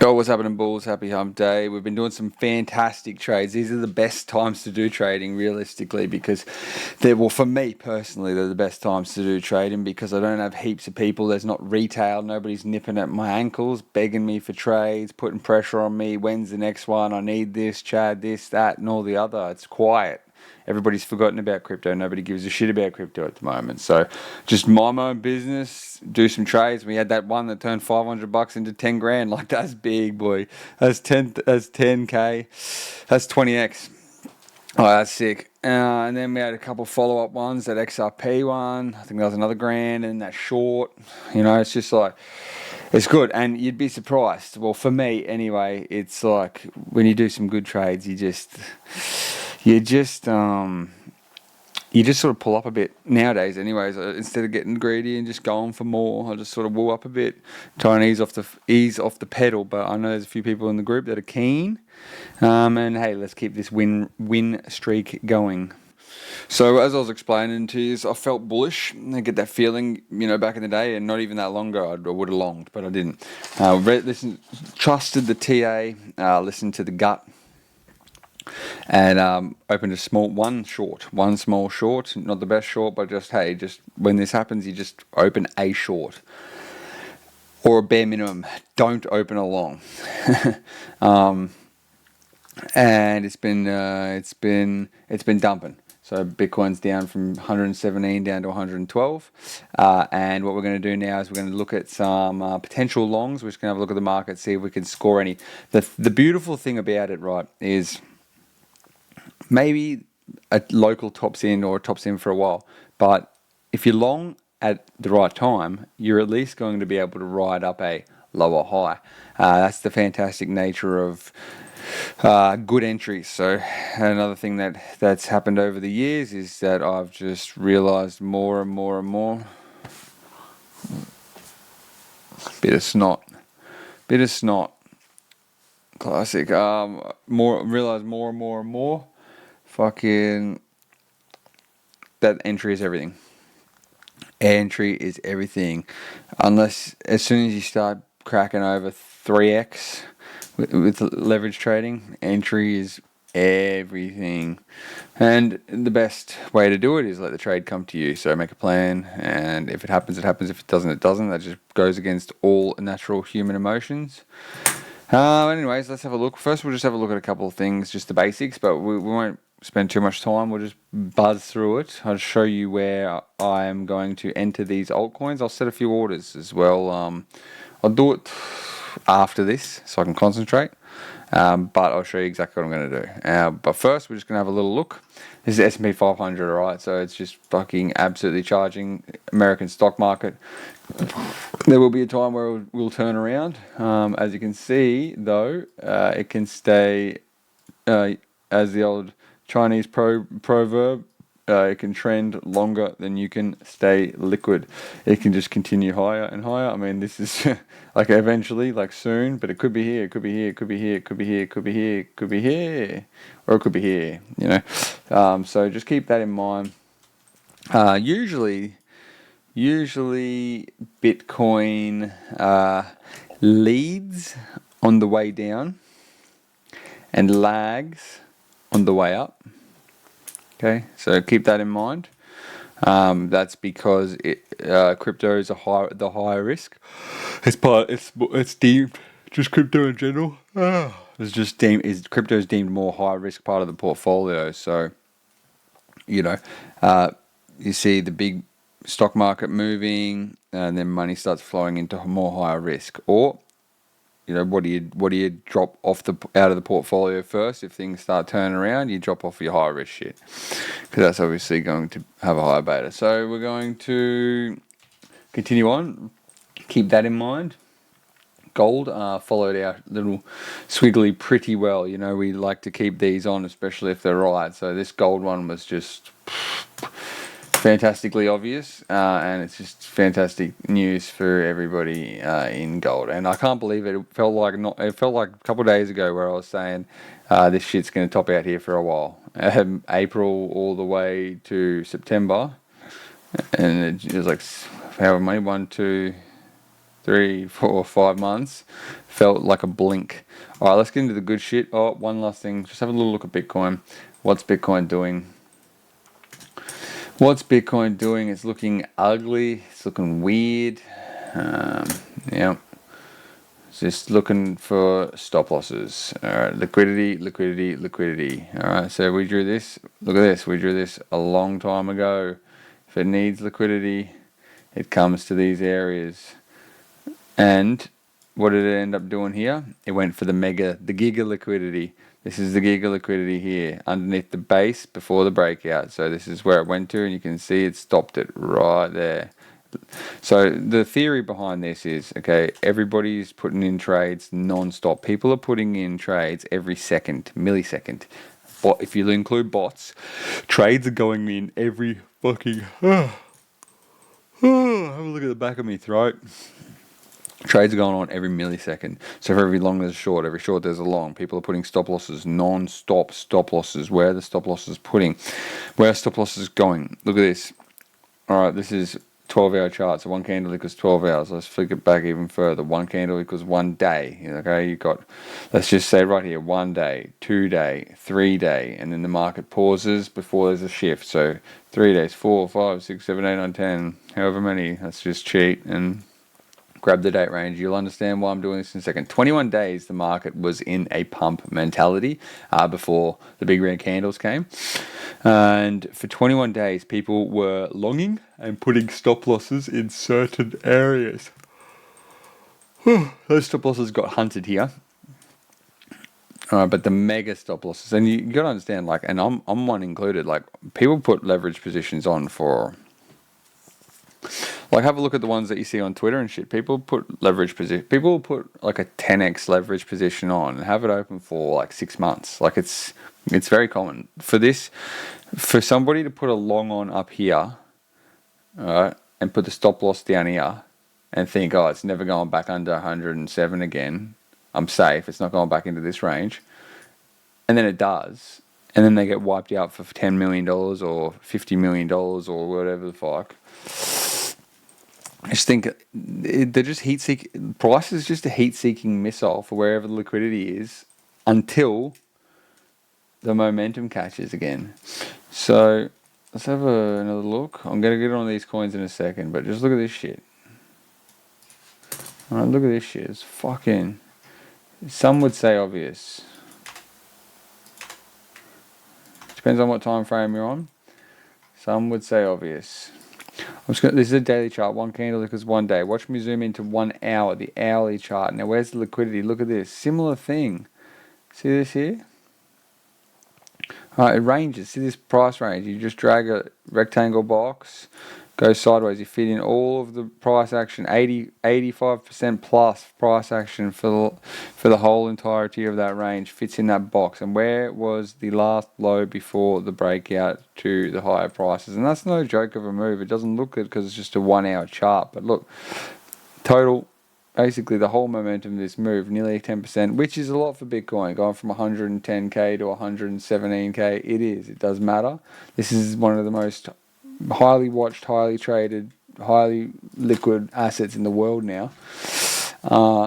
Yo, what's happening, Bulls? Happy hump day. We've been doing some fantastic trades. These are the best times to do trading, realistically, because well, for me personally, they're the best times to do trading because I don't have heaps of people. There's not retail. Nobody's nipping at my ankles, begging me for trades, putting pressure on me. When's the next one? I need this, Chad, this, that, and all the other. It's quiet. Everybody's forgotten about crypto. Nobody gives a shit about crypto at the moment. So just mind my own business, do some trades. We had that one that turned $500 into 10 grand. Like, that's big, boy. That's 10K. That's 20x. Oh, that's sick. And then we had a couple follow-up ones. That XRP one, I think that was another grand, and that short. It's just like, it's good. And you'd be surprised. Well, for me anyway, it's like when you do some good trades, you just sort of pull up a bit nowadays. Anyways, instead of getting greedy and just going for more, I just sort of woo up a bit, try and ease off the pedal. But I know there's a few people in the group that are keen. And hey, let's keep this win streak going. So as I was explaining to you, I felt bullish. I get that feeling, back in the day, and not even that long ago, I would have longed, but I didn't. Trusted the TA, listened to the gut, and opened one small short, not the best short, but just when this happens, you just open a short, or a bare minimum, don't open a long. And it's been dumping. So Bitcoin's down from 117 down to 112. And what we're going to do now is we're going to look at some potential longs. We're just going to have a look at the market, see if we can score any. The beautiful thing about it, right, is maybe a local tops in or tops in for a while. But if you're long at the right time, you're at least going to be able to ride up a lower high. That's the fantastic nature of good entries. So another thing that's happened over the years is that I've just realized more and more. Bit of snot. Classic. Realize more and more. Fucking that entry is everything. Entry is everything. Unless as soon as you start cracking over 3x with leverage trading, entry is everything. And the best way to do it is let the trade come to you. So make a plan, and if it happens, it happens. If it doesn't, it doesn't. That just goes against all natural human emotions. Anyways, let's have a look. First, we'll just have a look at a couple of things, just the basics, but we won't spend too much time. We'll just buzz through it. I'll show you where I am going to enter these altcoins. I'll set a few orders as well. I'll do it after this so I can concentrate, but I'll show you exactly what I'm going to do. But first, we're just going to have a little look. This is S&P 500, alright, so it's just fucking absolutely charging. American stock market. There will be a time where we'll turn around. As you can see, though, it can stay, as the old Chinese proverb, it can trend longer than you can stay liquid. It can just continue higher and higher. I mean, this is like eventually, like soon, but it could be here, it could be here, it could be here, it could be here, it could be here, it could be here, or it could be here, So just keep that in mind. Usually Bitcoin leads on the way down and lags on the way up. Okay, so keep that in mind. That's because crypto is the higher risk. It's deemed just crypto in general. Crypto is deemed more high risk part of the portfolio. So you see the big stock market moving, and then money starts flowing into more higher risk. Or what do you drop out of the portfolio first? If things start turning around, you drop off your high risk shit, because that's obviously going to have a higher beta. So we're going to continue on. Keep that in mind. Gold followed our little swiggly pretty well. We like to keep these on, especially if they're right. So this gold one was just fantastically obvious, and it's just fantastic news for everybody in gold. And I can't believe it. It felt like a couple of days ago where I was saying this shit's going to top out here for a while. April all the way to September, and it was like however many 1, 2, 3, 4, 5 months felt like a blink. All right, let's get into the good shit. Oh, one last thing. Just have a little look at Bitcoin. What's Bitcoin doing? What's Bitcoin doing? It's looking ugly. It's looking weird. Yeah. Just looking for stop losses. All right, liquidity, liquidity, liquidity. All right, so we drew this. Look at this. We drew this a long time ago. If it needs liquidity, it comes to these areas. And what did it end up doing here? It went for the giga liquidity. This is the giga liquidity here underneath the base before the breakout. So this is where it went to, and you can see it stopped it right there. So the theory behind this is, okay, everybody's putting in trades non-stop. People are putting in trades every second, millisecond. But if you include bots, trades are going in every fucking... have a look at the back of my throat. Trades are going on every millisecond. So for every long there's a short, every short there's a long. People are putting stop losses, non-stop stop losses. Where are the stop losses putting? Where are stop losses going? Look at this. Alright, this is 12-hour chart. So one candle equals 12 hours. Let's flick it back even further. One candle equals 1 day. Okay, you got, let's just say right here, 1 day, 2 day, 3 day, and then the market pauses before there's a shift. So 3 days, 4, 5, 6, 7, 8, 9, 10, however many. Let's just cheat and grab the date range. You'll understand why I'm doing this in a second. 21 days the market was in a pump mentality before the big red candles came. And for 21 days, people were longing and putting stop losses in certain areas. Those stop losses got hunted here. But the mega stop losses, and you got to understand, like, and I'm one included, like, people put leverage positions on for... Like, have a look at the ones that you see on Twitter and shit. People put leverage position. People put like a 10x leverage position on and have it open for like 6 months. Like, it's very common for this. For somebody to put a long on up here, alright, and put the stop loss down here, and think, oh, it's never going back under 107 again. I'm safe. It's not going back into this range, and then it does, and then they get wiped out for $10 million or $50 million or whatever the fuck. I just think they're just heat-seeking. Price is just a heat-seeking missile for wherever the liquidity is until the momentum catches again. So let's have another look. I'm going to get on these coins in a second, but just look at this shit. Alright, look at this shit. It's fucking... Some would say obvious. Depends on what time frame you're on. Some would say obvious. This is a daily chart. One candle equals 1 day. Watch me zoom into 1 hour, the hourly chart. Now, where's the liquidity? Look at this. Similar thing. See this here? Alright, it ranges. See this price range? You just drag a rectangle box, go sideways. You fit in all of the price action, 85% plus price action for the whole entirety of that range fits in that box. And where was the last low before the breakout to the higher prices? And that's no joke of a move. It doesn't look good because it's just a 1 hour chart. But look, total, basically the whole momentum of this move, nearly 10%, which is a lot for Bitcoin, going from 110k to 117k. It does matter. This is one of the most highly watched, highly traded, highly liquid assets in the world now.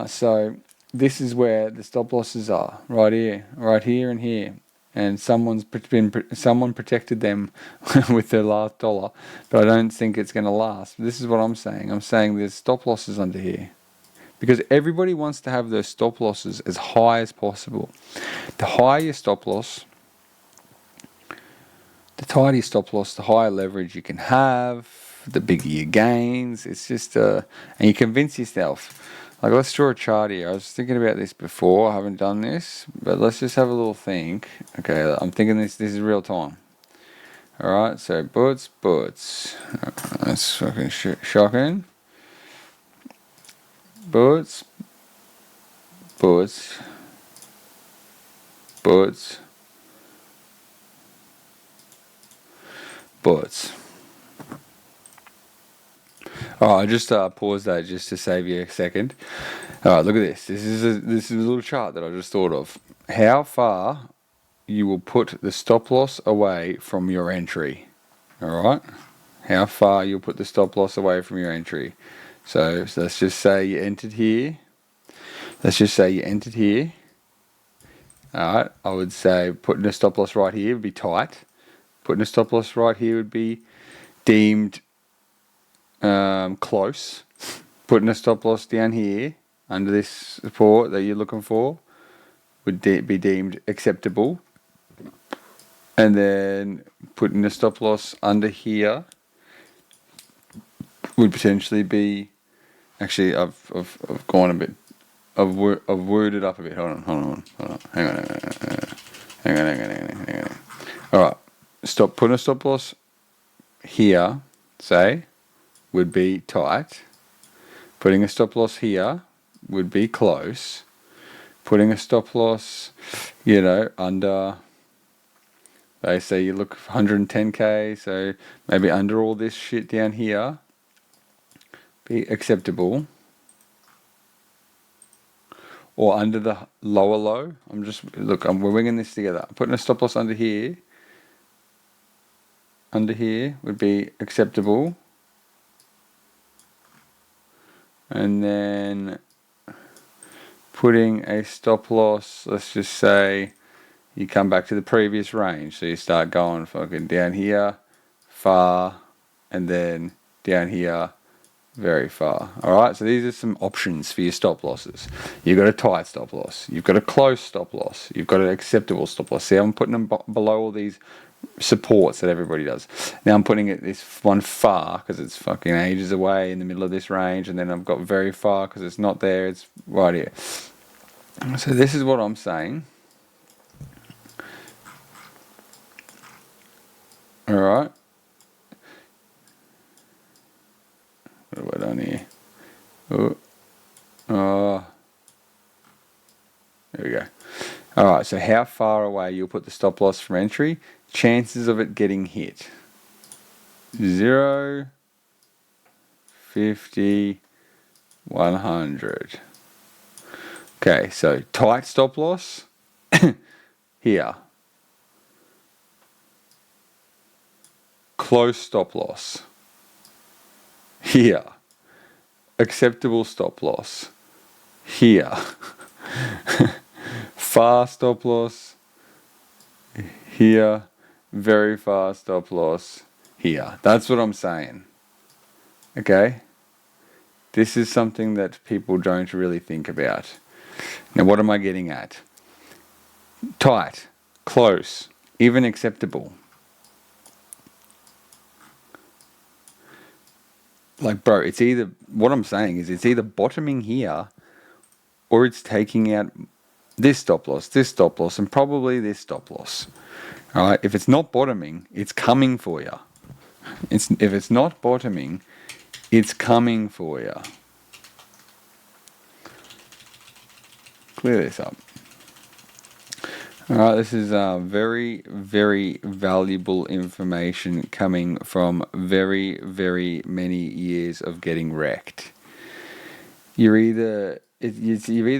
So this is where the stop losses are, right here and here. And someone protected them with their last dollar, but I don't think it's going to last. This is what I'm saying. I'm saying there's stop losses under here, because everybody wants to have their stop losses as high as possible. The higher your stop loss, the tighter your stop loss, the higher leverage you can have, the bigger your gains. It's just and you convince yourself. Like, let's draw a chart here. I was thinking about this before. I haven't done this, but let's just have a little think. Okay, I'm thinking this is real time. Alright, so butts. That's fucking shocking. Butts. Oh, I just paused that just to save you a second. Alright, look at this. This is a little chart that I just thought of. How far you will put the stop loss away from your entry. Alright? How far you'll put the stop loss away from your entry. So let's just say you entered here. Alright, I would say putting a stop loss right here would be tight. Putting a stop loss right here would be deemed close. Putting a stop loss down here under this support that you're looking for would be deemed acceptable. And then putting a stop loss under here would potentially be. Actually, I've gone a bit. I've worded up a bit. Hold on. Hang on. All right. Putting a stop loss here, say, would be tight. Putting a stop loss here would be close. Putting a stop loss, under. They say you look 110k, so maybe under all this shit down here, be acceptable. Or under the lower low. We're winging this together. Putting a stop loss under here. Under here would be acceptable. And then putting a stop loss, let's just say you come back to the previous range. So you start going fucking down here, far, and then down here, very far. Alright, so these are some options for your stop losses. You've got a tight stop loss. You've got a close stop loss. You've got an acceptable stop loss. See, I'm putting them below all these supports that everybody does. Now I'm putting this one far because it's fucking ages away in the middle of this range, and then I've got very far because it's not there. It's right here. So this is what I'm saying. Alright. What have I done here? There we go. Alright, so how far away you'll put the stop loss from entry? Chances of it getting hit. 0, 50, 100. Okay, so tight stop loss here. Close stop loss here. Acceptable stop loss here. Far stop loss here. Very far stop loss here. That's what I'm saying. Okay? This is something that people don't really think about. Now, what am I getting at? Tight, close, even acceptable. Like, bro, it's either, what I'm saying is it's either bottoming here or it's taking out this stop loss, and probably this stop loss. All right, if it's not bottoming, it's coming for you. If it's not bottoming, it's coming for you. Clear this up. Alright, this is very, very valuable information coming from very, very many years of getting wrecked. You've either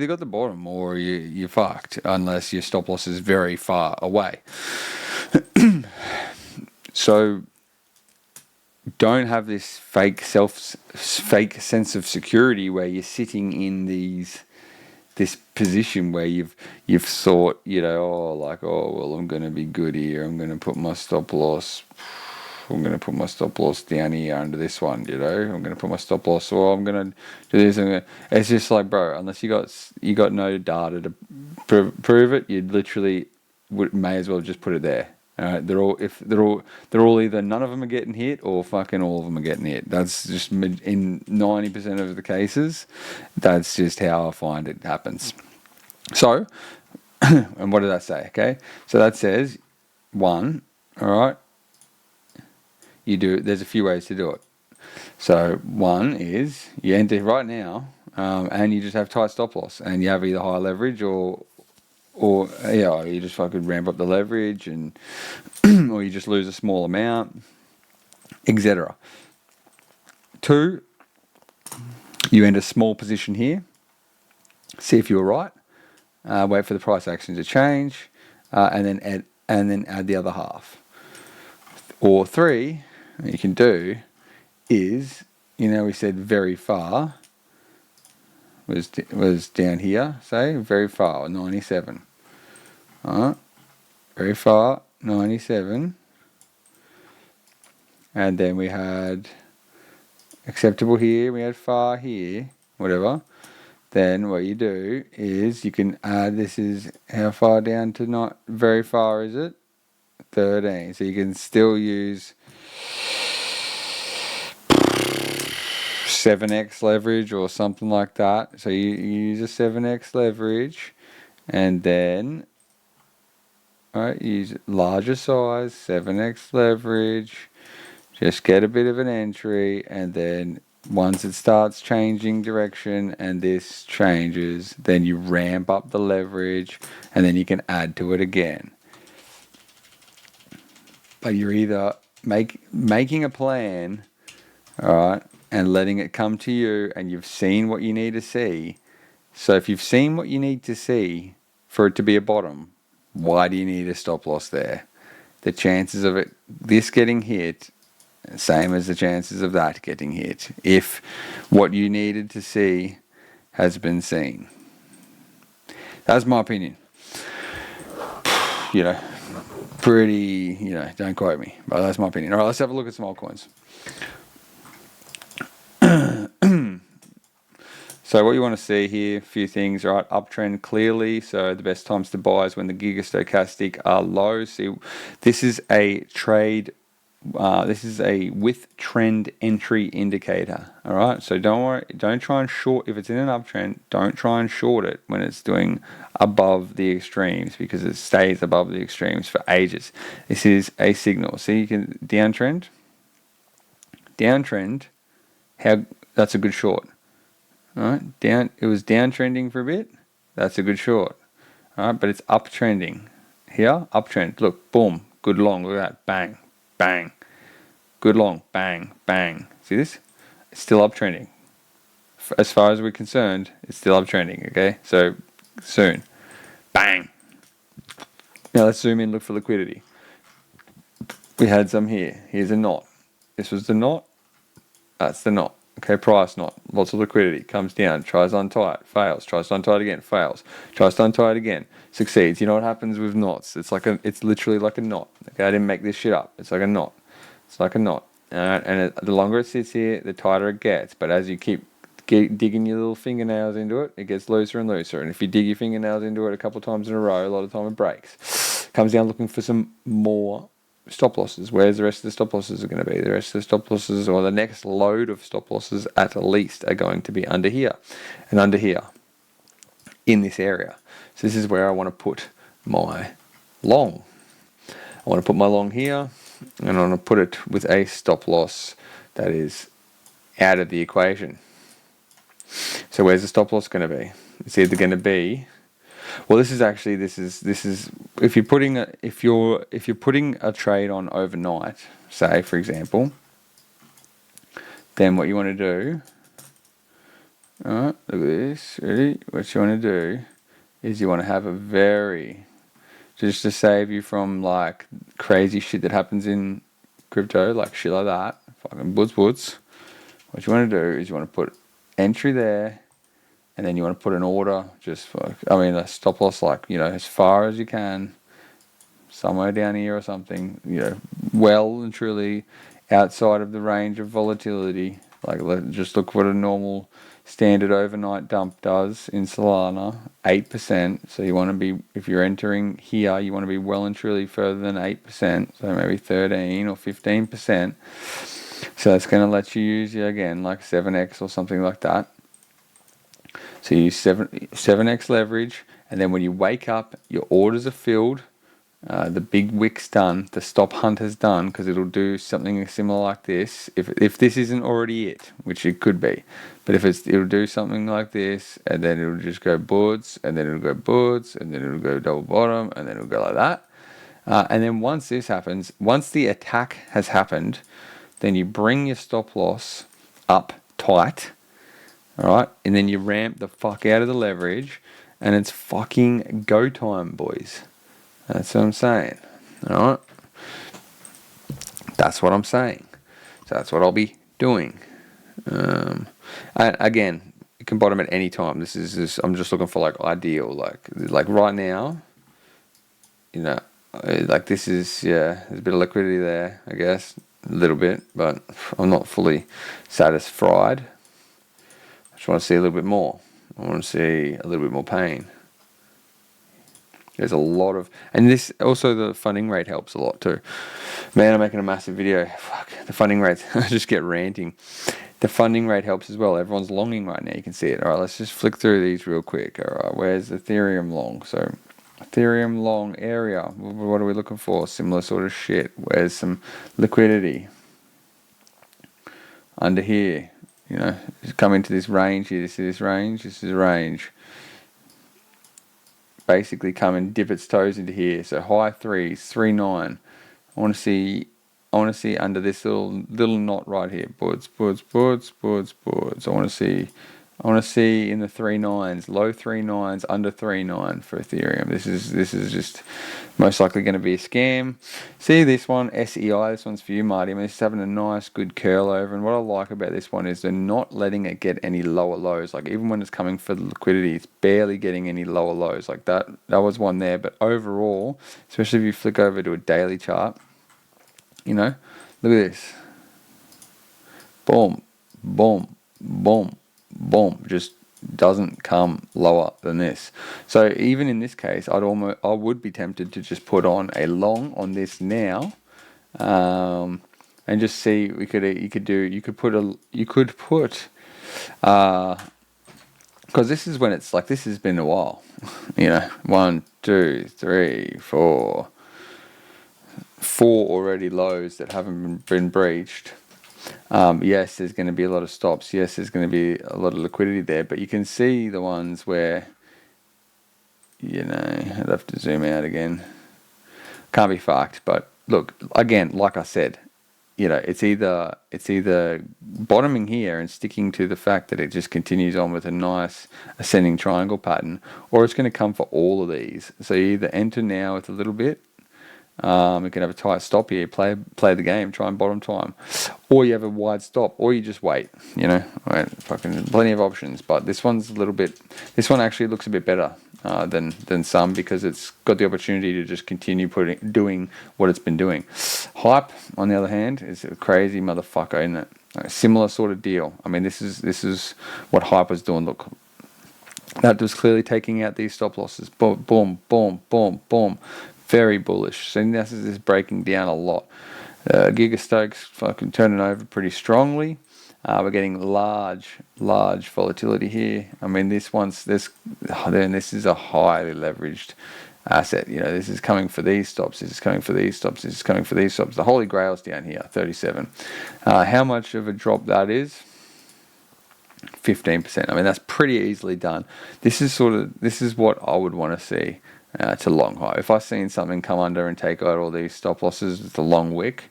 got the bottom or you're fucked, unless your stop loss is very far away. So don't have this fake sense of security where you're sitting in this position where you've thought, I'm going to be good here. I'm going to put my stop loss. I'm going to put my stop loss down here under this one, I'm going to put my stop loss, or I'm going to do this. It's just like, bro, unless you got no data to prove it, you literally may as well just put it there. They're all either none of them are getting hit or fucking all of them are getting hit. That's just in 90% of the cases. That's just how I find it happens. So, and what did that say? Okay, so that says 1. All right, there's a few ways to do it. So 1 is you enter right now, and you just have tight stop loss, and you have either high leverage or you just fucking ramp up the leverage, and or you just lose a small amount, etc. 2, you enter a small position here, see if you're right, wait for the price action to change, and then add the other half. Or 3, what you can do is we said very far was down here, say, very far, 97. Alright, very far, 97. And then we had acceptable here, we had far here, whatever. Then what you do is you can add, this is how far down to not very far is it? 13. So you can still use 7x leverage or something like that. So you use a 7x leverage, and then use larger size, 7x leverage, just get a bit of an entry, and then once it starts changing direction and this changes, then you ramp up the leverage, and then you can add to it again. But you're either making a plan, all right, and letting it come to you, and you've seen what you need to see. So if you've seen what you need to see for it to be a bottom, why do you need a stop loss there? The chances of this getting hit, same as the chances of that getting hit, if what you needed to see has been seen. That's my opinion. Pretty, don't quote me, but that's my opinion. All right, let's have a look at some altcoins. So what you want to see here, a few things, right? Uptrend clearly. So the best times to buy is when the gigastochastic are low. See, this is a trade. This is a with trend entry indicator. All right. So don't worry. Don't try and short if it's in an uptrend. Don't try and short it when it's doing above the extremes, because it stays above the extremes for ages. This is a signal. See, you can downtrend. That's a good short. Alright, it was downtrending for a bit. That's a good short. Alright, but it's uptrending. Here, uptrend. Look, boom, good long. Look at that. Bang, bang. Good long. Bang, bang. See this? It's still uptrending. As far as we're concerned, it's still uptrending. Okay, so soon. Bang. Now let's zoom in, look for liquidity. We had some here. Here's a knot. This was the knot. That's the knot. Okay, price knot, lots of liquidity, comes down, tries to untie it, fails, tries to untie it again, fails, tries to untie it again, succeeds. You know what happens with knots? It's literally like a knot. Okay, I didn't make this shit up. It's like a knot. It's like a knot. The longer it sits here, the tighter it gets. But as you keep digging your little fingernails into it, it gets looser and looser. And if you dig your fingernails into it a couple of times in a row, a lot of time it breaks. Comes down looking for some more stop losses. Where's the rest of the stop losses are going to be? The rest of the stop losses, or the next load of stop losses at least, are going to be under here and under here in this area. So this is where I want to put my long. I want to put my long here, and I want to put it with a stop loss that is out of the equation. So where's the stop loss going to be? It's either going to be, well, this is if you're putting a trade on overnight, say for example, then what you want to do, alright, look at this, ready? What you want to do is you want to have just to save you from like crazy shit that happens in crypto, like shit like that, fucking woods. What you want to do is you want to put entry there, and then you want to put an order, a stop loss, as far as you can, somewhere down here or something, well and truly outside of the range of volatility. Just look what a normal standard overnight dump does in Solana, 8%. So you want to be, if you're entering here, you want to be well and truly further than 8%, so maybe 13 or 15%. So that's going to let you use, again, like 7x or something like that. So you use 7x leverage, and then when you wake up, your orders are filled, the big wick's done, the stop hunt is done, because it'll do something similar like this. If this isn't already it, which it could be, but it'll do something like this, and then it'll just go boards, and then it'll go boards, and then it'll go double bottom, and then it'll go like that. And then once this happens, once the attack has happened, then you bring your stop loss up tight. Alright, and then you ramp the fuck out of the leverage, and it's fucking go time, boys. That's what I'm saying. Alright? That's what I'm saying. So that's what I'll be doing. And again, you can bottom at any time. This is just, I'm just looking for like ideal, like right now, you know, like this is, yeah, there's a bit of liquidity there, I guess, a little bit, but I'm not fully satisfied. I just want to see a little bit more. I want to see a little bit more pain. There's a lot of, and this also, the funding rate helps a lot too. Man, I'm making a massive video. Fuck, the funding rates. I just get ranting. The funding rate helps as well. Everyone's longing right now. You can see it. All right, let's just flick through these real quick. All right, where's Ethereum long? So, Ethereum long area. What are we looking for? Similar sort of shit. Where's some liquidity? Under here. You know, just come into this range here. This is range. This is range. Basically come and dip its toes into here. So high 3s, 3.9. I want to see under this little knot right here. Boards. I want to see in the 3.9s, low 3.9s, under 3.9 for Ethereum. This is just most likely going to be a scam. See this one, SEI. This one's for you, Marty. I mean, it's having a nice, good curl over. And what I like about this one is they're not letting it get any lower lows. Like even when it's coming for the liquidity, it's barely getting any lower lows. Like that was one there. But overall, especially if you flick over to a daily chart, you know, look at this. Boom, boom, boom, boom. Just doesn't come lower than this. So even in this case, I would be tempted to just put on a long on this now, and just see. You could put because this is when it's like, this has been a while. You know, 1, 2, 3, 4. 4 already lows that haven't been breached. Yes, there's going to be a lot of stops. Yes, there's going to be a lot of liquidity there. But you can see the ones where, you know, I'd have to zoom out again. Can't be fucked. But look, again, like I said, you know, it's either bottoming here and sticking to the fact that it just continues on with a nice ascending triangle pattern, or it's going to come for all of these. So you either enter now with a little bit. You can have a tight stop here, play the game, try and bottom time, or you have a wide stop, or you just wait. You know, right, fucking plenty of options. But this one's a little bit. This one actually looks a bit better than some, because it's got the opportunity to just continue doing what it's been doing. Hype, on the other hand, is a crazy motherfucker, isn't it? A similar sort of deal. I mean, this is what Hype was doing. Look, that was clearly taking out these stop losses. Boom, boom, boom, boom, boom. Very bullish. So this is breaking down a lot. Giga Stokes fucking turning over pretty strongly. We're getting large volatility here. I mean, this is a highly leveraged asset. You know, this is coming for these stops. This is coming for these stops. This is coming for these stops. The Holy Grail's down here, 37. How much of a drop that is? 15%. I mean, that's pretty easily done. This is what I would want to see. To long high. If I seen something come under and take out all these stop losses with a long wick,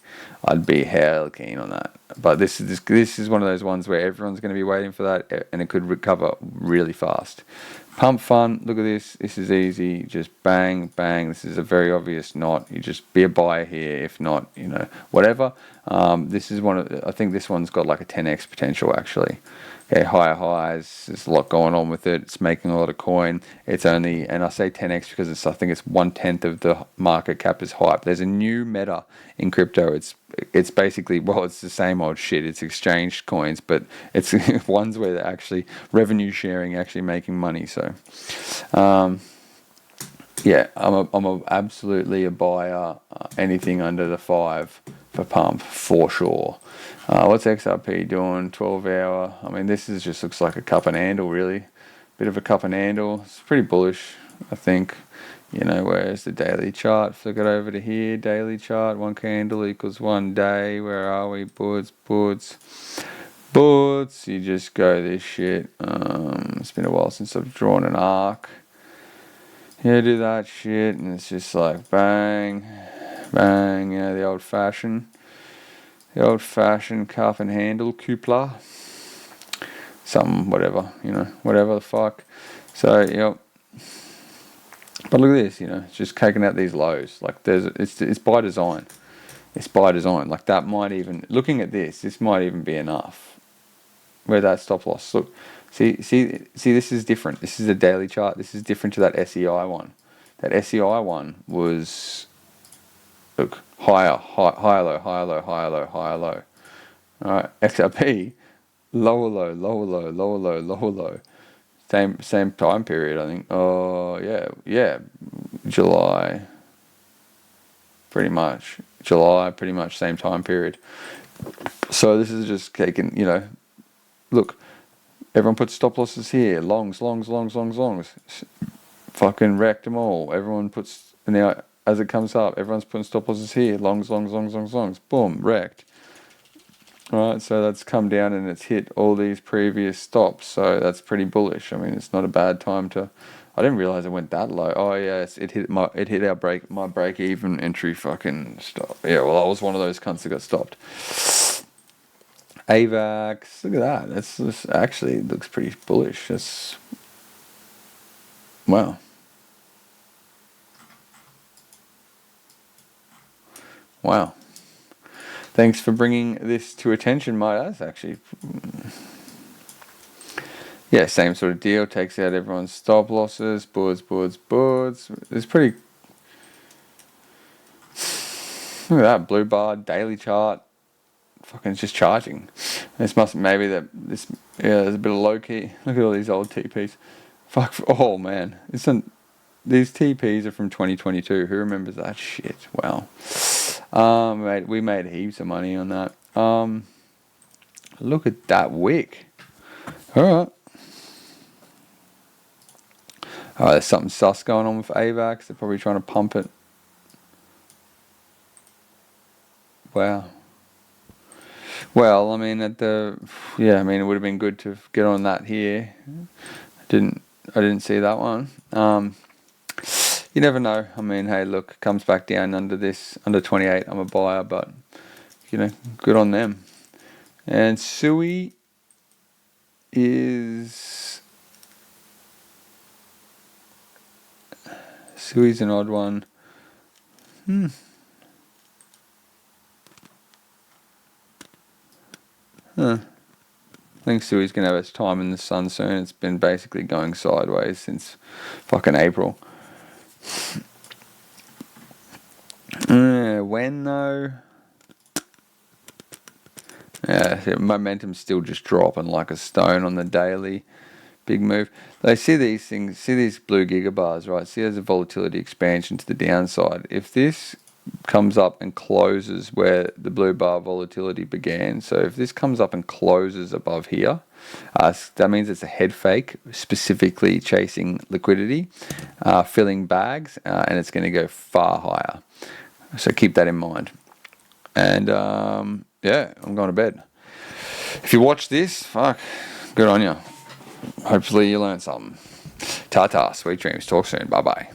I'd be hell keen on that. But this is one of those ones where everyone's going to be waiting for that, and it could recover really fast. Pump fun. Look at this. This is easy. Just bang, bang. This is a very obvious knot. You just be a buyer here. If not, you know, whatever. This is I think this one's got like a 10x potential actually. Okay, higher highs. There's a lot going on with it. It's making a lot of coin. It's only, and I say 10x because I think it's 1/10 of the market cap is Hype. There's a new meta in crypto. It's basically, well, it's the same old shit. It's exchange coins, but it's ones where they're actually revenue sharing, actually making money. So, yeah, I'm absolutely a buyer. Anything under the 5 for pump for sure. What's XRP doing? 12 hour. I mean, this just looks like a cup and handle, really. Bit of a cup and handle. It's pretty bullish, I think. You know, where's the daily chart? Flick it over to here. Daily chart. 1 candle equals 1 day. Where are we? Boards. You just go this shit. It's been a while since I've drawn an arc. Yeah, do that shit, and it's just like bang, bang. You know, the old fashioned cuff and handle coupler, something, whatever, you know, whatever the fuck. So, yep. But look at this, you know, it's just taking out these lows. Like it's by design. It's by design. Like that might even, looking at this might even be enough. where that stop loss. Look, see. This is different. This is a daily chart. This is different to that SEI one. That SEI one was, look, higher, higher low, higher low, higher low, higher low. All right, XRP, lower low, lower low, lower low, lower low. Same time period, I think. Oh yeah, July. Pretty much July, pretty much same time period. So this is just taking, look, everyone puts stop losses here, longs. Fucking wrecked them all. Everyone puts, now as it comes up, everyone's putting stop losses here, longs. Boom, wrecked. Alright, so that's come down and it's hit all these previous stops, so that's pretty bullish. I mean, it's not a bad time to. I didn't realize it went that low. Oh yes, it hit my break even entry fucking stop. Yeah, well, I was one of those cunts that got stopped. AVAX, look at that. This actually looks pretty bullish. That's wow. Wow. Thanks for bringing this to attention, mate. That's actually, yeah, same sort of deal. Takes out everyone's stop losses. Boards. It's pretty. Look at that blue bar daily chart. Fucking it's just charging. This must maybe that this there's a bit of low key. Look at all these old TPs. Fuck. Oh man, these TPs are from 2022. Who remembers that shit? Wow. We made heaps of money on that. Look at that wick. Alright. There's something sus going on with AVAX. They're probably trying to pump it. Wow. Well, I mean, it would have been good to get on that here. I didn't see that one. You never know. I mean, hey, look, comes back down under 28. I'm a buyer, but good on them. And Sui is an odd one. I think Sui's gonna have its time in the sun soon. It's been basically going sideways since fucking April. When though? Yeah, momentum's still just dropping like a stone on the daily. Big move. They see these things, see these blue gigabars, right? See there's a volatility expansion to the downside. If this comes up and closes where the blue bar volatility began, so if this comes up and closes above here, that means it's a head fake, specifically chasing liquidity, filling bags, and it's going to go far higher. So keep that in mind. And I'm going to bed. If you watch this, fuck, good on you. Hopefully you learned something. Ta-ta, sweet dreams. Talk soon. Bye-bye.